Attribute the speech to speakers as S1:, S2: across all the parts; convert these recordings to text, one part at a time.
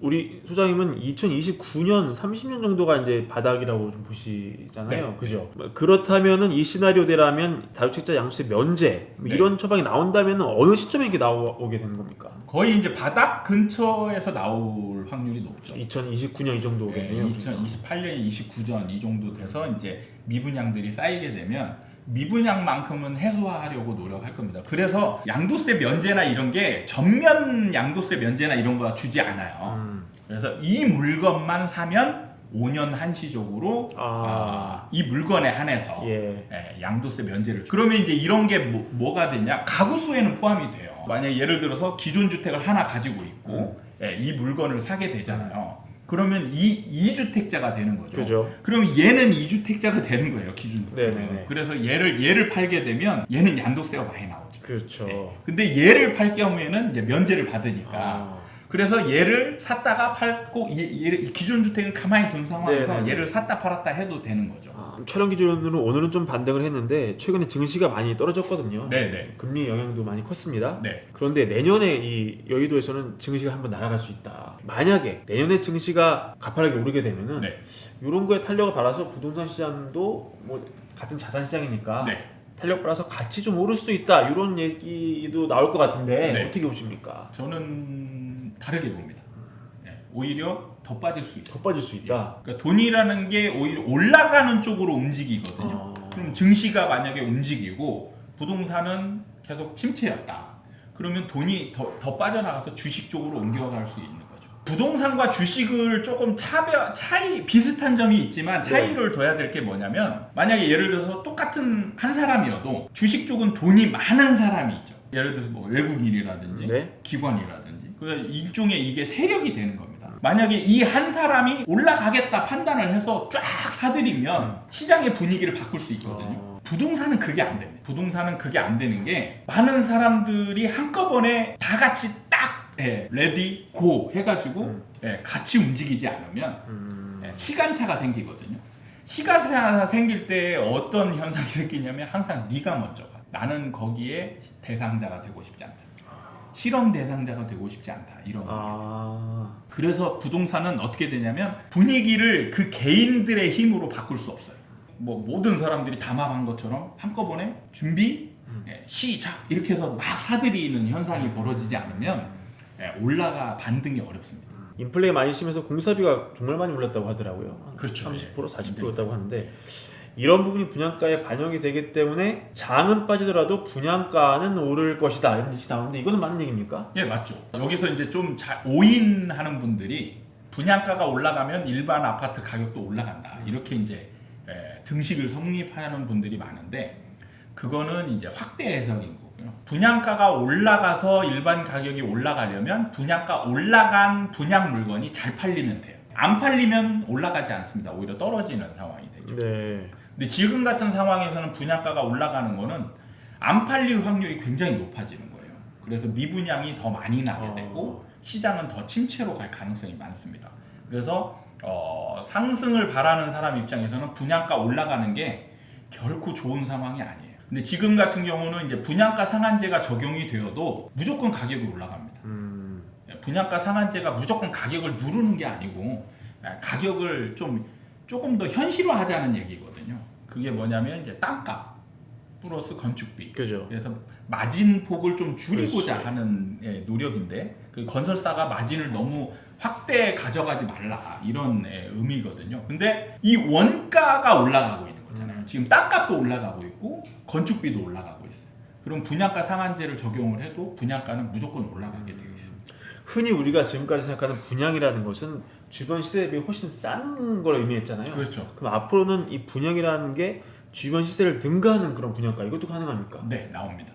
S1: 우리 소장님은 2029년 30년 정도가 이제 바닥이라고 좀 보시잖아요.
S2: 네.
S1: 그죠? 그렇다면은 이 시나리오대라면 다주택자 양도세 면제
S2: 네.
S1: 이런 처방이 나온다면 어느 시점에 이게 나오게 되는 겁니까?
S2: 거의 이제 바닥 근처에서 나올 확률이 높죠.
S1: 2029년 이 정도 오겠네요.
S2: 2028년, 29년 이 정도 돼서 이제 미분양들이 쌓이게 되면 미분양만큼은 해소하려고 노력할 겁니다. 그래서 양도세 면제나 이런 게 전면 양도세 면제나 이런 거 주지 않아요. 그래서 이 물건만 사면 5년 한시적으로 이 물건에 한해서 양도세 면제를 그러면 이제 이런 게 뭐가 되냐? 가구 수에는 포함이 돼요. 만약에 예를 들어서 기존 주택을 하나 가지고 있고 이 물건을 사게 되잖아요. 그러면 이 2주택자가 되는 거죠.
S1: 그죠.
S2: 그럼 얘는 2주택자가 되는 거예요, 기준.
S1: 네네네.
S2: 그래서 얘를 팔게 되면 얘는 양도세가 많이 나오죠.
S1: 그렇죠.
S2: 네. 근데 얘를 팔 경우에는 이제 면제를 받으니까. 그래서 얘를 샀다가 팔고 기존 주택은 가만히 둔 상황에서
S1: 네네네.
S2: 얘를 샀다 팔았다 해도 되는 거죠.
S1: 촬영 기준으로 오늘은 좀 반등을 했는데 최근에 증시가 많이 떨어졌거든요.
S2: 네네.
S1: 금리 영향도 많이 컸습니다.
S2: 네.
S1: 그런데 내년에 이 여의도에서는 증시가 한번 날아갈 수 있다. 만약에 내년에 증시가 가파르게 오르게 되면은 이런 거에 탄력을 받아서 부동산 시장도 뭐 같은 자산 시장이니까 탄력 받아서 같이 좀 오를 수 있다. 이런 얘기도 나올 것 같은데 어떻게 보십니까?
S2: 저는 다르게 봅니다. 오히려 더 빠질 수 있어요.
S1: 더 빠질 수 있다.
S2: 그러니까 돈이라는 게 오히려 올라가는 쪽으로 움직이거든요. 그럼 증시가 만약에 움직이고 부동산은 계속 침체였다. 그러면 돈이 더 빠져나가서 주식 쪽으로 옮겨갈 수 있는 거죠. 부동산과 주식을 조금 차이 비슷한 점이 있지만 차이를 둬야 될 게 뭐냐면 만약에 예를 들어서 똑같은 한 사람이어도 주식 쪽은 돈이 많은 사람이 있죠. 예를 들어서 뭐 외국인이라든지 기관이라든지 그러니까 일종의 이게 세력이 되는 겁니다. 만약에 이 한 사람이 올라가겠다 판단을 해서 쫙 사들이면 시장의 분위기를 바꿀 수 있거든요. 부동산은 그게 안 됩니다. 부동산은 그게 안 되는 게 많은 사람들이 한꺼번에 다 같이 딱 레디 고 해가지고 같이 움직이지 않으면 시간차가 생기거든요. 시간차가 생길 때 어떤 현상이 생기냐면 항상 네가 먼저 가. 나는 거기에 대상자가 되고 싶지 않다. 실험 대상자가 되고 싶지 않다. 이런 겁니다. 그래서 부동산은 어떻게 되냐면 분위기를 그 개인들의 힘으로 바꿀 수 없어요. 뭐 모든 사람들이 담합한 것처럼 한꺼번에 준비, 시작 이렇게 해서 막 사들이는 현상이 벌어지지 않으면 반등이 어렵습니다.
S1: 인플레이 많이 심해서 공사비가 정말 많이 올랐다고 하더라고요.
S2: 그렇죠.
S1: 30% 40%였다고 하는데 이런 부분이 분양가에 반영이 되기 때문에 장은 빠지더라도 분양가는 오를 것이다 이런 뜻이 나오는데 이거는 맞는 얘기입니까?
S2: 예, 맞죠. 여기서 이제 좀 오인하는 분들이 분양가가 올라가면 일반 아파트 가격도 올라간다 이렇게 이제 등식을 성립하는 분들이 많은데 그거는 이제 확대 해석인 거고요. 분양가가 올라가서 일반 가격이 올라가려면 분양가 올라간 분양 물건이 잘 팔리면 돼요. 안 팔리면 올라가지 않습니다. 오히려 떨어지는 상황이 되죠. 근데 지금 같은 상황에서는 분양가가 올라가는 거는 안 팔릴 확률이 굉장히 높아지는 거예요. 그래서 미분양이 더 많이 나게 되고 시장은 더 침체로 갈 가능성이 많습니다. 그래서 상승을 바라는 사람 입장에서는 분양가 올라가는 게 결코 좋은 상황이 아니에요. 근데 지금 같은 경우는 이제 분양가 상한제가 적용이 되어도 무조건 가격이 올라갑니다. 분양가 상한제가 무조건 가격을 누르는 게 아니고 가격을 조금 더 현실화하자는 얘기거든요. 그게 뭐냐면 이제 땅값 플러스 건축비.
S1: 그죠.
S2: 그래서 마진 폭을 좀 줄이고자 하는 노력인데 그 건설사가 마진을 너무 확대 가져가지 말라 이런 의미거든요. 근데 이 원가가 올라가고 있는 거잖아요. 지금 땅값도 올라가고 있고 건축비도 올라가고 있어요. 그럼 분양가 상한제를 적용을 해도 분양가는 무조건 올라가게 되어 있습니다.
S1: 흔히 우리가 지금까지 생각하는 분양이라는 것은 주변 시세에 비해 훨씬 싼 걸 의미했잖아요.
S2: 그렇죠.
S1: 그럼 앞으로는 이 분양이라는 게 주변 시세를 능가하는 그런 분양가 이것도 가능합니까?
S2: 네, 나옵니다.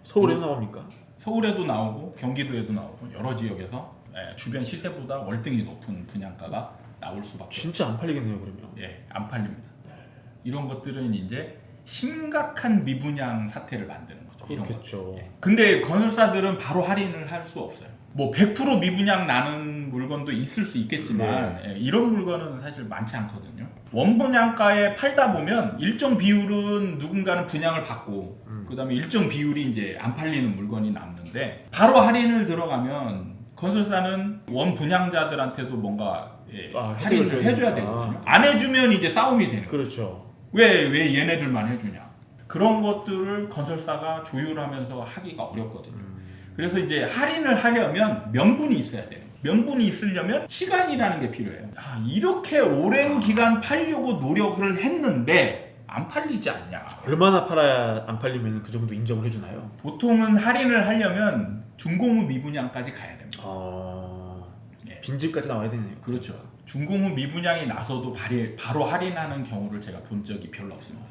S1: 서울에도 나옵니까?
S2: 서울에도 나오고 경기도에도 나오고 여러 지역에서 주변 시세보다 월등히 높은 분양가가 나올 수밖에 없어요.
S1: 진짜 안 팔리겠네요, 그러면.
S2: 안 팔립니다. 이런 것들은 이제 심각한 미분양 사태를 만드는 거죠.
S1: 그렇겠죠.
S2: 근데 건설사들은 바로 할인을 할 수 없어요. 뭐 100% 미분양 나는 물건도 있을 수 있겠지만 이런 물건은 사실 많지 않거든요. 원분양가에 팔다 보면 일정 비율은 누군가는 분양을 받고 그다음에 일정 비율이 이제 안 팔리는 물건이 남는데 바로 할인을 들어가면 건설사는 원 분양자들한테도 뭔가
S1: 혜택을
S2: 할인을 해줘야 되거든요. 안 해주면 이제 싸움이 되는 거예요.
S1: 그렇죠.
S2: 왜 얘네들만 해주냐. 그런 것들을 건설사가 조율하면서 하기가 어렵거든요. 그래서 이제 할인을 하려면 명분이 있어야 돼요. 명분이 있으려면 시간이라는 게 필요해요. 이렇게 오랜 기간 팔려고 노력을 했는데 안 팔리지 않냐.
S1: 얼마나 팔아야 안 팔리면 그 정도 인정을 해주나요?
S2: 보통은 할인을 하려면 중공후 미분양까지 가야 됩니다. 네.
S1: 빈집까지 나와야 되네요.
S2: 그렇죠. 중공후 미분양이 나서도 바로 할인하는 경우를 제가 본 적이 별로 없습니다.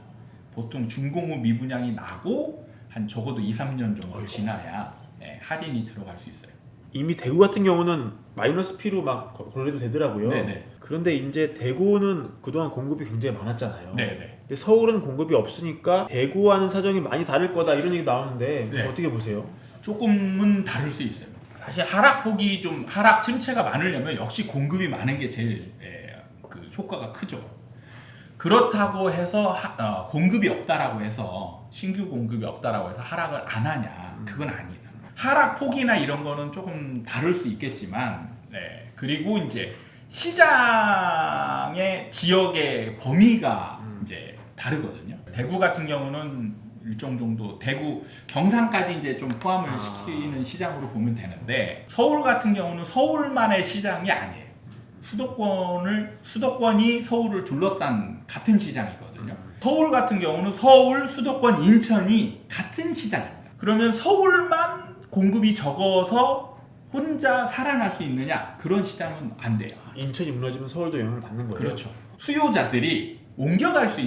S2: 보통 중공후 미분양이 나고 한 적어도 2-3년 정도 지나야 할인이 들어갈 수 있어요.
S1: 이미 대구 같은 경우는 마이너스 P로 막 거래도 되더라고요.
S2: 네네.
S1: 그런데 이제 대구는 그동안 공급이 굉장히 많았잖아요.
S2: 네네.
S1: 근데 서울은 공급이 없으니까 대구와는 사정이 많이 다를 거다 이런 얘기 나오는데
S2: 네.
S1: 어떻게 보세요?
S2: 조금은 다를 수 있어요. 사실 하락폭이 좀 하락 침체가 많으려면 역시 공급이 많은 게 제일 그 효과가 크죠. 그렇다고 해서 공급이 없다라고 해서 신규 공급이 없다라고 해서 하락을 안 하냐? 그건 아니에요. 하락폭이나 이런 거는 조금 다를 수 있겠지만, 그리고 이제 시장의 지역의 범위가 이제 다르거든요. 대구 같은 경우는 일정 정도 대구 경상까지 이제 좀 포함을 시키는 시장으로 보면 되는데, 서울 같은 경우는 서울만의 시장이 아니에요. 수도권이 서울을 둘러싼 같은 시장이거든요. 서울 같은 경우는 서울, 수도권, 인천이 같은 시장입니다. 그러면 서울만 공급이 적어서 혼자 살아날 수 있느냐? 그런 시장은 안 돼요.
S1: 인천이 무너지면 서울도 영향을 받는 거예요.
S2: 그렇죠. 수요자들이 옮겨갈 수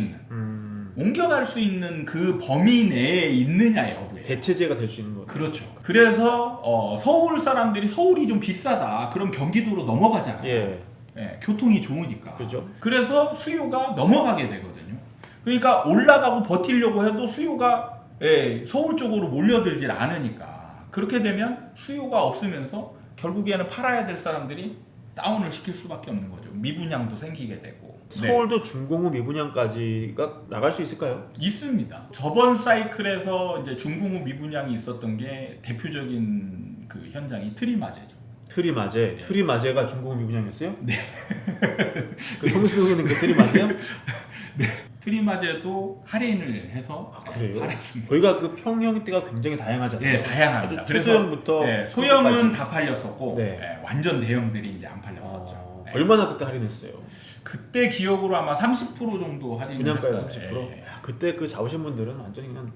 S2: 있는 그 범위 내에 있느냐 여부에
S1: 대체제가 될 수 있는 거예요.
S2: 그렇죠. 그래서 서울 사람들이 서울이 좀 비싸다. 그럼 경기도로 넘어가잖아요. 교통이 좋으니까.
S1: 그렇죠.
S2: 그래서 수요가 넘어가게 되거든요. 그러니까 올라가고 버티려고 해도 수요가 서울 쪽으로 몰려들질 않으니까. 그렇게 되면 수요가 없으면서 결국에는 팔아야 될 사람들이 다운을 시킬 수밖에 없는 거죠. 미분양도 생기게 되고.
S1: 서울도 중공후 미분양까지가 나갈 수 있을까요?
S2: 있습니다. 저번 사이클에서 이제 중공후 미분양이 있었던 게 대표적인 그 현장이 트리마제죠.
S1: 트리마제. 트리마제가 중공후 미분양이었어요? 네. 그 성수동에 있는 그 트리마제요?
S2: 네. 트리마제도 할인을 해서
S1: 그래요?
S2: 팔았습니다.
S1: 저희가 그 평형대가 굉장히 다양하잖아요.
S2: 네, 다양합니다.
S1: 초소형부터
S2: 소형은 다 팔렸었고
S1: 네.
S2: 완전 대형들이 이제 안 팔렸었죠.
S1: 얼마나 그때 할인했어요?
S2: 그때 기억으로 아마 30% 정도 할인을
S1: 분양가에 30%? 그때 그 잡으신 분들은 완전히 그냥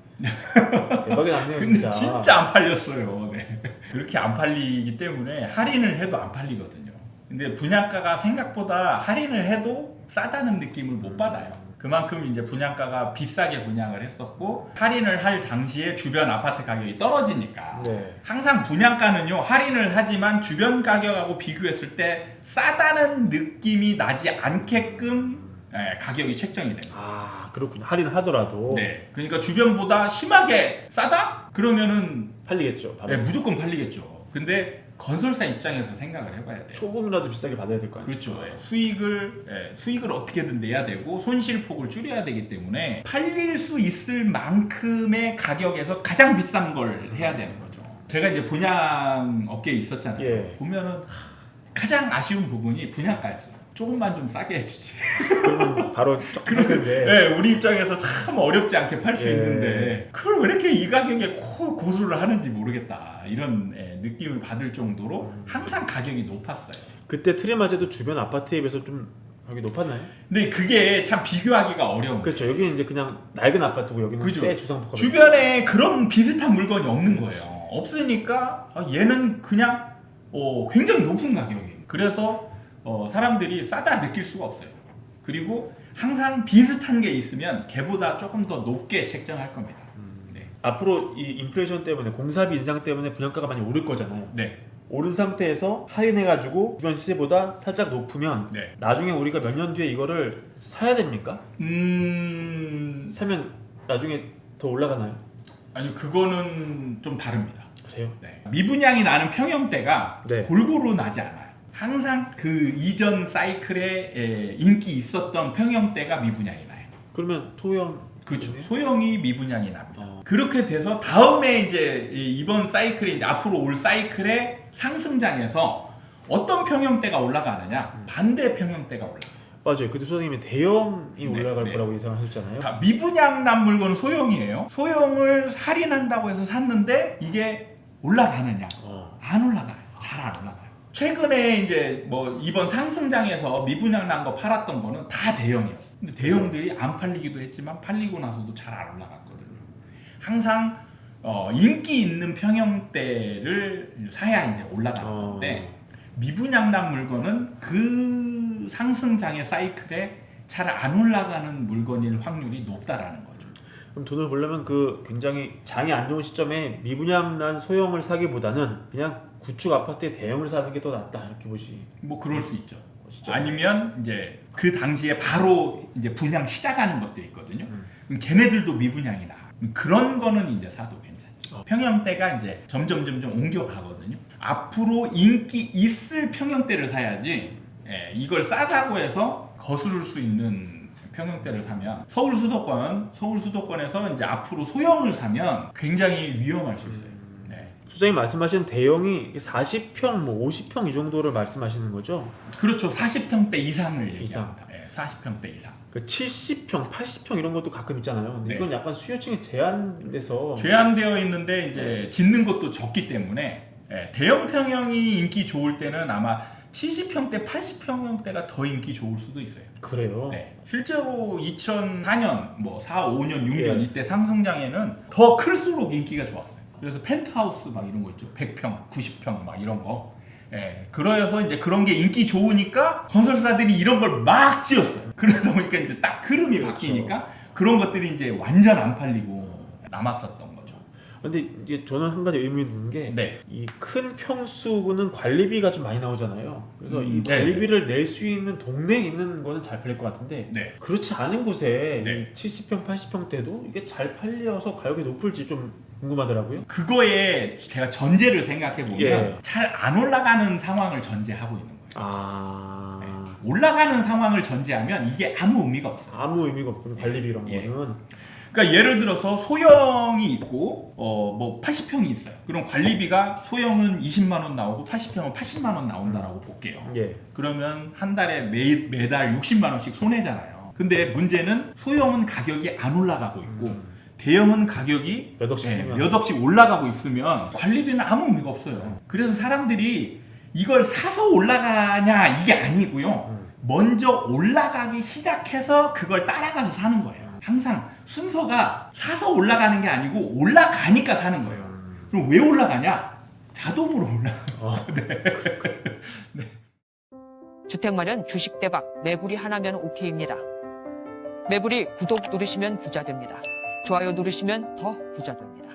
S1: 대박이 났네요.
S2: 근데 진짜 안 팔렸어요. 네. 그렇게 안 팔리기 때문에 할인을 해도 안 팔리거든요. 근데 분양가가 생각보다 할인을 해도 싸다는 느낌을 못 받아요. 그만큼 이제 분양가가 비싸게 분양을 했었고 할인을 할 당시에 주변 아파트 가격이 떨어지니까 항상 분양가는요 할인을 하지만 주변 가격하고 비교했을 때 싸다는 느낌이 나지 않게끔 가격이 책정이 됩니다.
S1: 그렇군요. 할인을 하더라도.
S2: 네. 그러니까 주변보다 심하게 싸다? 그러면은
S1: 팔리겠죠.
S2: 무조건 팔리겠죠. 근데 건설사 입장에서 생각을 해봐야 돼요.
S1: 조금이라도 비싸게 받아야 될 거 아니에요.
S2: 그렇죠. 수익을 어떻게든 내야 되고 손실폭을 줄여야 되기 때문에 팔릴 수 있을 만큼의 가격에서 가장 비싼 걸 해야 되는 거죠. 제가 이제 분양 업계에 있었잖아요. 보면은 가장 아쉬운 부분이 분양가였어요. 조금만 좀 싸게 해주지.
S1: 그러면 바로 그런데
S2: 우리 입장에서 참 어렵지 않게 팔 수 있는데 그걸 왜 이렇게 이 가격에 고수를 하는지 모르겠다 이런 느낌을 받을 정도로 항상 가격이 높았어요.
S1: 그때 트리마제도 주변 아파트에 비해서 좀 가격이 높았나요?
S2: 근데 그게 참 비교하기가 어려운 거예요.
S1: 그렇죠. 여기는 이제 그냥 낡은 아파트고 여기는 새 주상복합.
S2: 주변에 그런 비슷한 물건이 없는 거예요. 없으니까 얘는 그냥 굉장히 높은 가격이에요. 그래서 사람들이 싸다 느낄 수가 없어요. 그리고 항상 비슷한 게 있으면 걔보다 조금 더 높게 책정할 겁니다.
S1: 앞으로 이 인플레이션 때문에 공사비 인상 때문에 분양가가 많이 오를 거잖아요. 오른 상태에서 할인해가지고 주변 시세보다 살짝 높으면 나중에 우리가 몇 년 뒤에 이거를 사야 됩니까? 사면 나중에 더 올라가나요?
S2: 아니요, 그거는 좀 다릅니다.
S1: 그래요?
S2: 미분양이 나는 평형대가 골고루 나지 않아요. 항상 그 이전 사이클에 인기 있었던 평형대가 미분양이 나요.
S1: 그러면 소형
S2: 그렇죠. 소형이 미분양이 납니다. 그렇게 돼서 다음에 이제 이번 사이클에 이제 앞으로 올 사이클에 상승장에서 어떤 평형대가 올라가느냐? 반대 평형대가 올라가요.
S1: 맞아요. 그때 소장님이 대형이
S2: 네,
S1: 올라갈
S2: 네.
S1: 거라고 예상하셨잖아요.
S2: 자, 미분양난 물건은 소형이에요. 소형을 할인한다고 해서 샀는데 이게 올라가느냐? 안 올라가요. 잘 안 올라가요. 최근에 이제 뭐 이번 상승장에서 미분양 난 거 팔았던 거는 다 대형이었어. 근데 대형들이 안 팔리기도 했지만 팔리고 나서도 잘 안 올라갔거든요. 항상 인기 있는 평형대를 사야 이제 올라가는 건데 미분양 난 물건은 그 상승장의 사이클에 잘 안 올라가는 물건일 확률이 높다라는 거죠.
S1: 그럼 돈을 벌려면 그 굉장히 장이 안 좋은 시점에 미분양 난 소형을 사기보다는 그냥 구축 아파트의 대형을 사는 게 더 낫다 이렇게 보시.
S2: 뭐 그럴 수 있죠.
S1: 진짜?
S2: 아니면 이제 그 당시에 바로 이제 분양 시작하는 것들이 있거든요. 그럼 걔네들도 미분양이다. 그런 거는 이제 사도 괜찮죠. 평형대가 이제 점점 옮겨가거든요. 앞으로 인기 있을 평형대를 사야지. 이걸 싸다고 해서 거스를 수 있는 평형대를 사면 서울 수도권에서 이제 앞으로 소형을 사면 굉장히 위험할 수 있어요.
S1: 소장님 말씀하신 대형이 40평, 뭐 50평 이 정도를 말씀하시는 거죠?
S2: 그렇죠. 40평대 이상을 얘기합니다. 40평대 이상.
S1: 그 70평, 80평 이런 것도 가끔 있잖아요. 근데
S2: 네.
S1: 이건 약간 수요층이 제한돼서
S2: 제한되어 있는데 이제 짓는 것도 적기 때문에 대형 평형이 인기 좋을 때는 아마 70평대, 80평대가 더 인기 좋을 수도 있어요.
S1: 그래요?
S2: 네. 실제로 2004년, 뭐 4, 5년, 6년
S1: 예.
S2: 이때 상승장에는 더 클수록 인기가 좋았어요. 그래서 펜트하우스 막 이런 거 있죠. 100평, 90평 막 이런 거. 그래서 이제 그런 게 인기 좋으니까 건설사들이 이런 걸 막 지었어요. 그러다 보니까 이제 딱 흐름이
S1: 그렇죠.
S2: 바뀌니까 그런 것들이 이제 완전 안 팔리고 남았었던 거죠.
S1: 근데 이제 저는 한 가지 의문이 드는 게
S2: 네.
S1: 이 큰 평수는 관리비가 좀 많이 나오잖아요. 그래서 이
S2: 네,
S1: 관리비를 낼 수 있는 동네에 있는 거는 잘 팔릴 것 같은데
S2: 네.
S1: 그렇지 않은 곳에
S2: 네.
S1: 이 70평, 80평대도 이게 잘 팔려서 가격이 높을지 좀 궁금하더라고요.
S2: 그거에 제가 전제를 생각해 보면
S1: 예.
S2: 잘 안 올라가는 상황을 전제하고 있는 거예요.
S1: 네.
S2: 올라가는 상황을 전제하면 이게 아무 의미가 없어요.
S1: 아무 의미가 없군요. 관리비 이런
S2: 예.
S1: 거는.
S2: 그러니까 예를 들어서 소형이 있고 뭐 80평이 있어요. 그럼 관리비가 소형은 20만 원 나오고 80평은 80만 원 나온다라고 볼게요.
S1: 예.
S2: 그러면 한 달에 매달 60만 원씩 손해잖아요. 근데 문제는 소형은 가격이 안 올라가고 있고 대형은 가격이 몇 억씩 올라가고 있으면 관리비는 아무 의미가 없어요. 그래서 사람들이 이걸 사서 올라가냐 이게 아니고요. 먼저 올라가기 시작해서 그걸 따라가서 사는 거예요. 항상 순서가 사서 올라가는 게 아니고 올라가니까 사는 거예요. 그럼 왜 올라가냐? 자동으로 올라가요. 네.
S3: 주택 마련 주식 대박 매불이 하나면 오케이입니다. 매불이 구독 누르시면 부자 됩니다. 좋아요 누르시면 더 부자 됩니다.